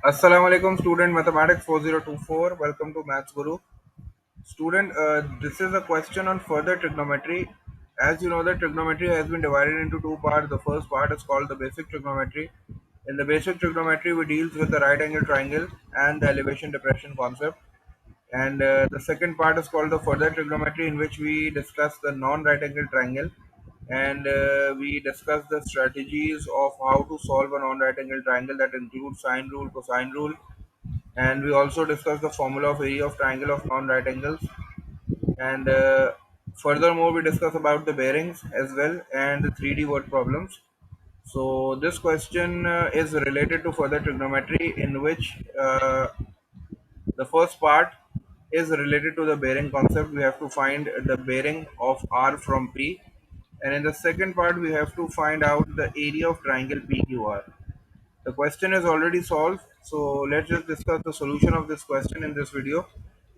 Assalamu alaikum, student mathematics 4024. Welcome to Maths Guru. Student, this is a question on further trigonometry. As you know, the trigonometry has been divided into two parts. The first part is called the basic trigonometry. In the basic trigonometry, we deals with the right angle triangle and the elevation depression concept. And the second part is called the further trigonometry, in which we discuss the non-right angle triangle and we discuss the strategies of how to solve a non-right angle triangle that includes sine rule, cosine rule, and we also discuss the formula of area of triangle of non-right angles, and furthermore we discuss about the bearings as well and the 3D word problems. So this question is related to further trigonometry, in which the first part is related to the bearing concept. We have to find the bearing of R from P, and in the second part we have to find out the area of triangle PQR. The question is already solved, so let's just discuss the solution of this question in this video.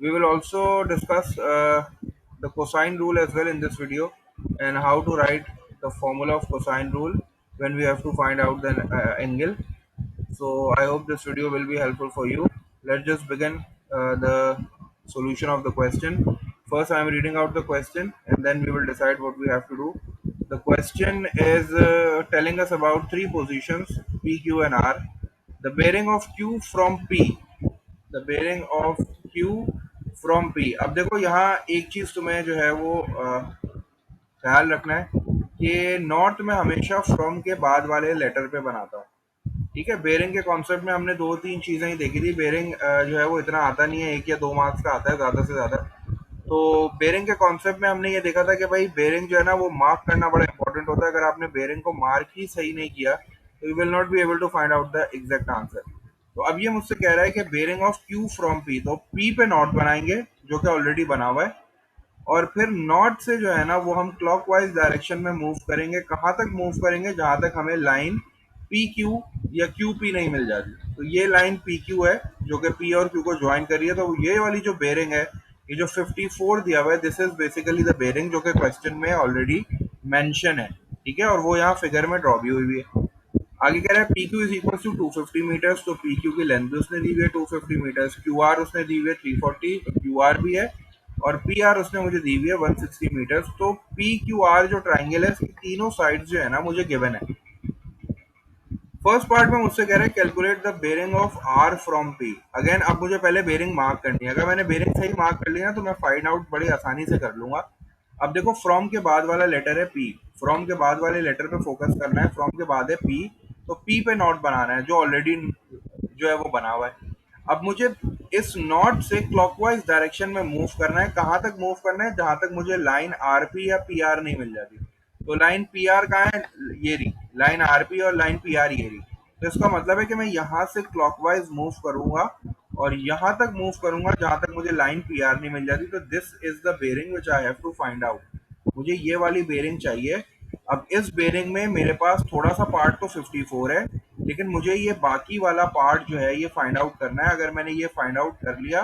We will also discuss the cosine rule as well in this video, and how to write the formula of cosine rule when we have to find out the angle. So I hope this video will be helpful for you. Let's just begin the solution of the question. First, I am reading out the question, and then we will decide what we have to do. The question is telling us about three positions P, Q, and R. The bearing of Q from P. The bearing of Q from P. अब देखो यहाँ एक चीज तुम्हें जो है वो ख्याल रखना है कि नॉट में हमेशा फ्रॉम के बाद वाले लेटर पे बनाता हूँ। ठीक है, बेरिंग के कॉन्सेप्ट में हमने दो तीन चीजें ही देखी थी। बेरिंग जो है वो इतना आता नहीं है, 1 या 2 मार्क्स का आता है ज्यादा से ज्यादा। तो बेरिंग के कॉन्सेप्ट में हमने ये देखा था कि भाई बेरिंग जो है ना वो मार्क करना बड़ा इंपॉर्टेंट होता है। अगर आपने बेरिंग को मार्क ही सही नहीं किया तो you will not be able to find out the exact answer. तो अब ये मुझसे कह रहा है कि bearing of Q from P, तो पी पे नॉट बनाएंगे जो कि ऑलरेडी बना हुआ है, और फिर नॉट से जो है ना वो हम क्लॉकवाइज डायरेक्शन में मूव करेंगे। कहाँ तक मूव करेंगे? जहां तक हमें लाइन पी क्यू या क्यू पी नहीं मिल जाती। तो ये लाइन पी क्यू है जो कि पी और क्यू को ज्वाइन कर रही है। तो ये वाली जो बेरिंग है, ये जो 54 दिया हुआ है, this is basically the bearing जो कि क्वेश्चन में ऑलरेडी मेंशन है। ठीक है, और वो यहाँ फिगर में ड्रॉ भी हुई हुई है। आगे कह रहा है P Q is equal to 250 metres, तो पी क्यू की लेंथ भी उसने दी हुई है 250 मीटर्स। क्यू आर उसने दी हुई है 340, तो क्यू आर भी है, और पी आर उसने मुझे दी हुई है 160 मीटर्स। तो पी क्यू आर जो ट्राइंगल है, इसकी तीनों साइड जो है ना मुझे गिवन है। फर्स्ट पार्ट में मुझसे कह रहा है calculate the bearing of R from P. Again अब मुझे पहले बेरिंग मार्क करनी है। अगर मैंने बेरिंग सही मार्क कर लिया ना तो मैं फाइंड आउट बड़ी आसानी से कर लूंगा। अब देखो, फ्रॉम के बाद वाला लेटर है पी, फ्रॉम के बाद वाले लेटर पे फोकस करना है। फ्रॉम के बाद है पी, तो पी पे नॉट बनाना है जो ऑलरेडी जो है वो बना हुआ है। अब मुझे इस नॉट से क्लॉकवाइज डायरेक्शन में मूव करना है। कहां तक मूव करना है? जहां तक मुझे लाइन आरपी या पी आर नहीं मिल जाती। तो लाइन पी आर कहाँ है? ये रही लाइन आरपी, और लाइन पी आर ये रही। तो इसका मतलब है कि मैं यहाँ से क्लॉकवाइज मूव करूंगा और यहाँ तक मूव करूंगा जहां तक मुझे लाइन पी आर नहीं मिल जाती। तो this is the bearing which I have to find out. मुझे ये वाली बेरिंग चाहिए। अब इस बेरिंग में मेरे पास थोड़ा सा पार्ट तो 54 है, लेकिन मुझे ये बाकी वाला पार्ट जो है ये फाइंड आउट करना है। अगर मैंने ये फाइंड आउट कर लिया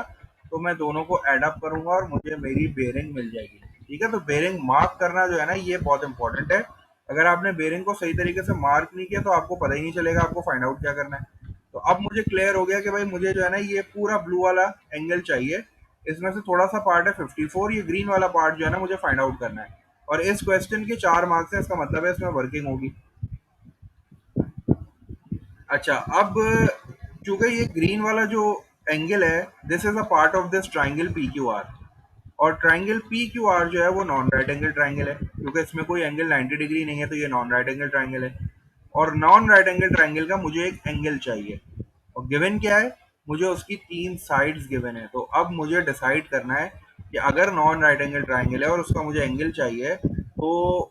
तो मैं दोनों को एड अप करूंगा और मुझे मेरी बेरिंग मिल जाएगी। ठीक है, तो बेरिंग मार्क करना जो है ना ये बहुत इंपॉर्टेंट है। अगर आपने बेरिंग को सही तरीके से मार्क नहीं किया तो आपको पता ही नहीं चलेगा आपको फाइंड आउट क्या करना है। तो अब मुझे क्लियर हो गया कि भाई मुझे जो है ना ये पूरा ब्लू वाला एंगल चाहिए। इसमें से थोड़ा सा पार्ट है 54, ये ग्रीन वाला पार्ट जो है ना मुझे फाइंड आउट करना है। और इस क्वेश्चन के 4 मार्क्स है, इसका मतलब है इसमें वर्किंग होगी। अच्छा, अब चूंकि ये ग्रीन वाला जो एंगल है, this is a part of this triangle P Q R, और ट्राइंगल पी क्यू आर जो है वो नॉन राइट एंगल ट्राइंगल है, क्योंकि इसमें कोई एंगल 90 डिग्री नहीं है, तो ये नॉन राइट एंगल ट्राइंगल है। और नॉन राइट एंगल ट्राइंगल का मुझे एक एंगल चाहिए, और गिवन क्या है? मुझे उसकी तीन साइड्स गिवन है। तो अब मुझे डिसाइड करना है कि अगर नॉन राइट एंगल ट्राइंगल है और उसका मुझे एंगल चाहिए, तो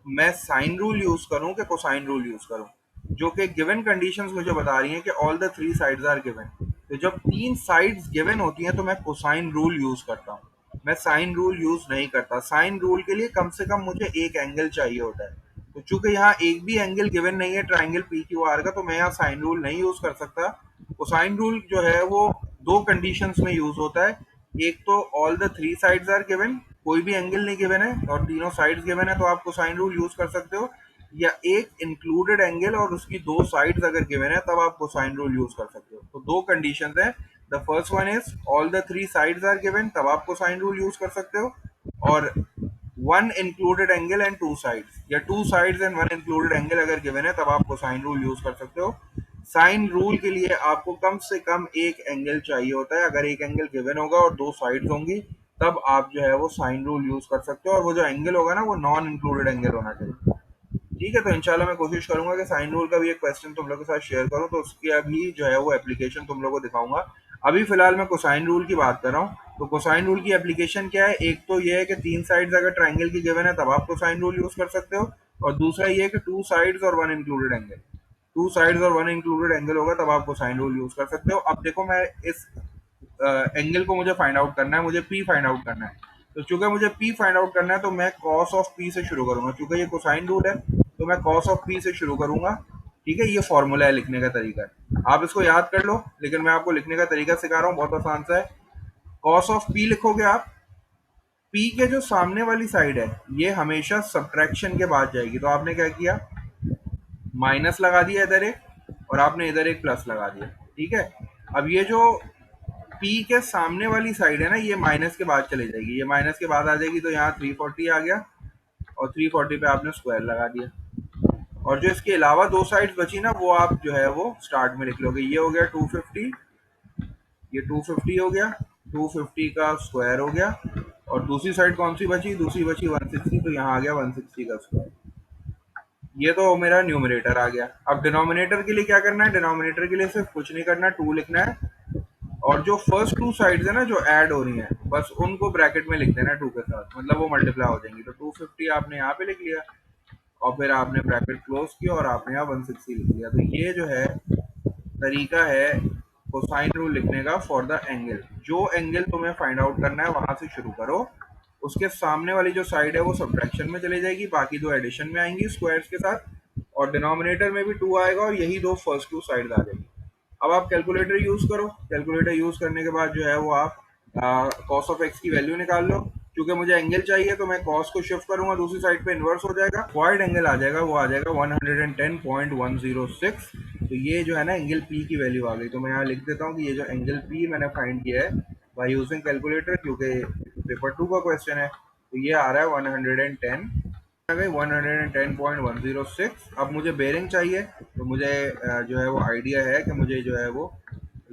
मैं साइन रूल यूज करूं कि कोसाइन रूल यूज करूं, जो कि गिवन कंडीशंस मुझे बता रही हैं कि all the three sides are given. तो जब तीन साइड्स गिवन होती हैं तो मैं कोसाइन रूल यूज करता हूं, मैं साइन रूल यूज नहीं करता। साइन रूल के लिए कम से कम मुझे एक एंगल चाहिए होता है। तो चूंकि यहाँ एक भी एंगल गिवन नहीं है ट्राइंगल पी क्यू आर का, तो मैं यहाँ साइन रूल नहीं यूज कर सकता। कोसाइन रूल जो है वो दो कंडीशंस में यूज होता है। एक तो all the three sides are given, कोई भी एंगल नहीं गिवन है और तीनों साइड्स गिवन है, तो आप कोसाइन रूल यूज कर सकते हो। या एक इंक्लूडेड एंगल और उसकी दो साइड्स अगर गिवन है तब आप कोसाइन रूल यूज कर सकते हो। तो दो कंडीशंस हैं। The first one is all the three sides are given, तब आप कोसाइन रूल यूज कर सकते हो। और one included angle and two sides, या two sides and one included angle अगर गिवन है तब आप कोसाइन रूल यूज कर सकते हो। साइन रूल के लिए आपको कम से कम एक एंगल चाहिए होता है। अगर एक एंगल गिवन होगा और दो साइड्स होंगी तब आप जो है वो साइन रूल यूज कर सकते हो, और वो जो एंगल होगा ना वो नॉन इंक्लूडेड एंगल होना चाहिए। ठीक है, तो इंशाल्लाह मैं कोशिश करूंगा कि साइन रूल का भी एक क्वेश्चन तुम लोग के साथ शेयर करूं, तो उसकी अभी जो है वो एप्लीकेशन तुम लोग को दिखाऊंगा। अभी फिलहाल मैं कोसाइन रूल की बात कर रहा हूँ। तो कोसाइन रूल की एप्लीकेशन क्या है, एक तो ये है कि तीन साइड्स अगर ट्राइंगल की गिवन है तब आप कोसाइन रूल यूज कर सकते हो, और दूसरा ये है कि टू साइड्स और one included angle, two sides और वन इंक्लूडेड एंगल होगा तब आप कोसाइन रूल यूज कर सकते हो। अब देखो, मैं इस एंगल को मुझे फाइंड आउट करना है, मुझे पी फाइंड आउट करना है। तो चूंकि मुझे पी फाइंड आउट करना है तो मैं कॉस ऑफ पी से शुरू करूंगा, क्योंकि ये कोसाइन रूल है तो मैं कॉस ऑफ पी से शुरू करूंगा। ठीक है, ये फॉर्मूला है, लिखने का तरीका है, आप इसको याद कर लो, लेकिन मैं आपको लिखने का तरीका सिखा रहा हूँ, बहुत आसान सा है। कॉस ऑफ पी लिखोगे आप, पी के जो सामने वाली साइड है ये हमेशा सब्ट्रैक्शन के बाद जाएगी, तो आपने क्या किया, माइनस लगा दिया इधर एक, और आपने इधर एक प्लस लगा दिया। ठीक है, अब ये जो पी के सामने वाली साइड है ना ये माइनस के बाद चले जाएगी, ये माइनस के बाद आ जाएगी, तो यहाँ 340 आ गया, और 340 पे आपने स्क्वायर लगा दिया। और जो इसके अलावा दो साइड्स बची ना वो आप जो है वो स्टार्ट में लिख लोगे। ये हो गया 250, ये 250 हो गया, 250 का स्क्वायर हो गया, और दूसरी साइड कौन सी बची, दूसरी बची 160, तो यहाँ आ गया 160 का स्क्वायर। ये तो मेरा न्यूमरेटर आ गया। अब डिनोमिनेटर के लिए क्या करना है, डिनोमिनेटर के लिए सिर्फ कुछ नहीं करना, 2 लिखना है, और जो फर्स्ट टू साइड्स है ना जो ऐड हो रही हैं बस उनको ब्रैकेट में लिख देना 2 के साथ, मतलब वो मल्टीप्लाई हो जाएंगी। तो 250 आपने यहाँ पे लिख लिया, और फिर आपने ब्रैकेट क्लोज किया और आपने यहाँ 160 लिख लिया। तो ये जो है तरीका है कोसाइन रूल लिखने का फॉर द एंगल। जो एंगल तुम्हें फाइंड आउट करना है वहां से शुरू करो, उसके सामने वाली जो साइड है वो सब्ट्रैक्शन में चली जाएगी, बाकी दो एडिशन में आएंगी स्क्वायर्स के साथ, और डिनोमिनेटर में भी 2 आएगा, और यही दो फर्स्ट टू साइड आ जाएगी। अब आप कैलकुलेटर यूज करो, कैलकुलेटर यूज करने के बाद जो है वो आप कॉस ऑफ एक्स की वैल्यू निकाल लो। क्योंकि मुझे एंगल चाहिए तो मैं कॉस को शिफ्ट करूंगा, दूसरी साइड पे इन्वर्स हो जाएगा, क्वाड एंगल आ जाएगा, वो आ जाएगा 110.106। तो ये जो है ना एंगल पी की वैल्यू आ गई। तो मैं यहाँ लिख देता हूँ कि ये जो एंगल पी मैंने फाइंड किया है बाय यूजिंग कैलकुलेटर, क्योंकि पेपर 2 का क्वेश्चन है, तो ये आ रहा है 110 आ गई 110.106। अब मुझे बेरिंग चाहिए, तो मुझे जो है वो आइडिया है कि मुझे जो है वो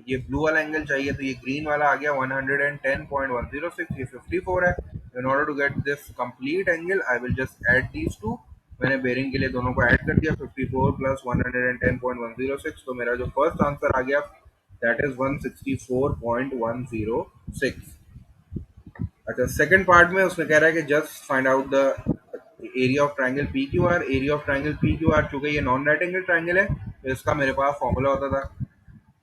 ये ब्लू वाला एंगल चाहिए, तो ये ग्रीन वाला आ गया 110.106, ये 54 है। In order to get this complete angle I will just add these two. मैंने बेरिंग के लिए दोनों को ऐड कर दिया, 54 प्लस 110.106, तो मेरा जो फर्स्ट आंसर आ गया दैट इज 164.106। अच्छा, सेकंड पार्ट में उसने कह रहा है कि just find out the area of triangle P Q R. Area of triangle P Q R, चूंकि ये नॉन राइट एंगल ट्राइंगल है तो इसका मेरे पास फॉर्मूला होता था।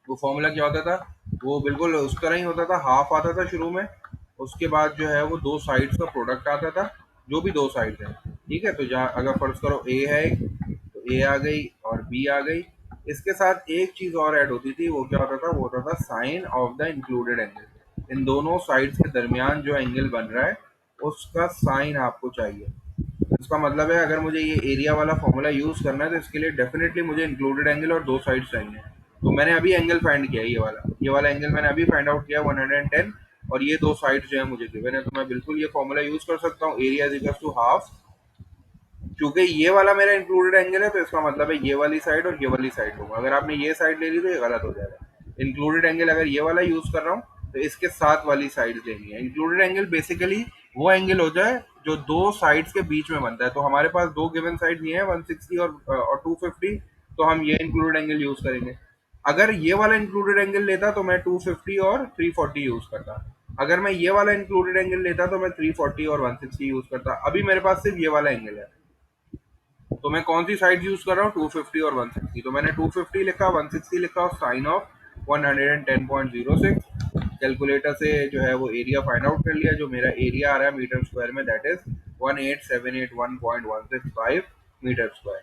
वो फॉर्मूला क्या होता था, वो बिल्कुल उस तरह ही होता था, हाफ आता था शुरू में, उसके बाद जो है वो दो साइड्स का प्रोडक्ट आता था, जो भी दो साइड्स हैं। ठीक है, तो जहाँ अगर फर्ज करो ए है तो ए आ गई और बी आ गई, इसके साथ एक चीज और ऐड होती थी, वो क्या होता था, वो होता था sine of the included angle. इन दोनों साइड्स के दरमियान जो एंगल बन रहा है उसका साइन आपको चाहिए। इसका मतलब है अगर मुझे ये एरिया वाला फॉर्मूला यूज करना है तो इसके लिए डेफिनेटली मुझे इंक्लूडेड एंगल और दो साइड चाहिए। तो मैंने अभी एंगल फाइंड किया, ये वाला एंगल मैंने अभी फाइंड आउट किया 110, और ये दो साइड जो है मुझे गिवन है, तो मैं बिल्कुल ये फॉर्मूला यूज कर सकता हूँ, area is equal to half. चूंकि ये वाला मेरा इंक्लूडेड एंगल है तो इसका मतलब है ये वाली साइड और ये वाली साइड लूंगा। अगर आपने ये साइड ले ली तो ये गलत हो जाएगा। इंक्लूडेड एंगल अगर ये वाला यूज कर रहा हूँ तो इसके साथ वाली साइड लेनी है। इंक्लूडेड एंगल बेसिकली वो एंगल हो जाए जो दो साइड्स के बीच में बनता है। तो हमारे पास दो गिवन साइड ये है 160 और 250, तो हम ये इंक्लूडेड एंगल यूज करेंगे। अगर ये वाला इंक्लूडेड एंगल लेता तो मैं 250 और 340 यूज करता। अगर मैं ये वाला इंक्लूडेड एंगल लेता तो मैं 340 और 160 यूज करता। अभी मेरे पास सिर्फ ये वाला एंगल है, तो मैं कौन सी साइड यूज कर रहा हूँ, 250 और 160। तो मैंने 250 लिखा, 160 लिखा, और साइन ऑफ 110.06। कैलकुलेटर से जो है वो एरिया फाइंड आउट कर लिया। जो मेरा एरिया आ रहा है मीटर स्क्वायर में दैट इज 18781.165 मीटर स्क्वायर।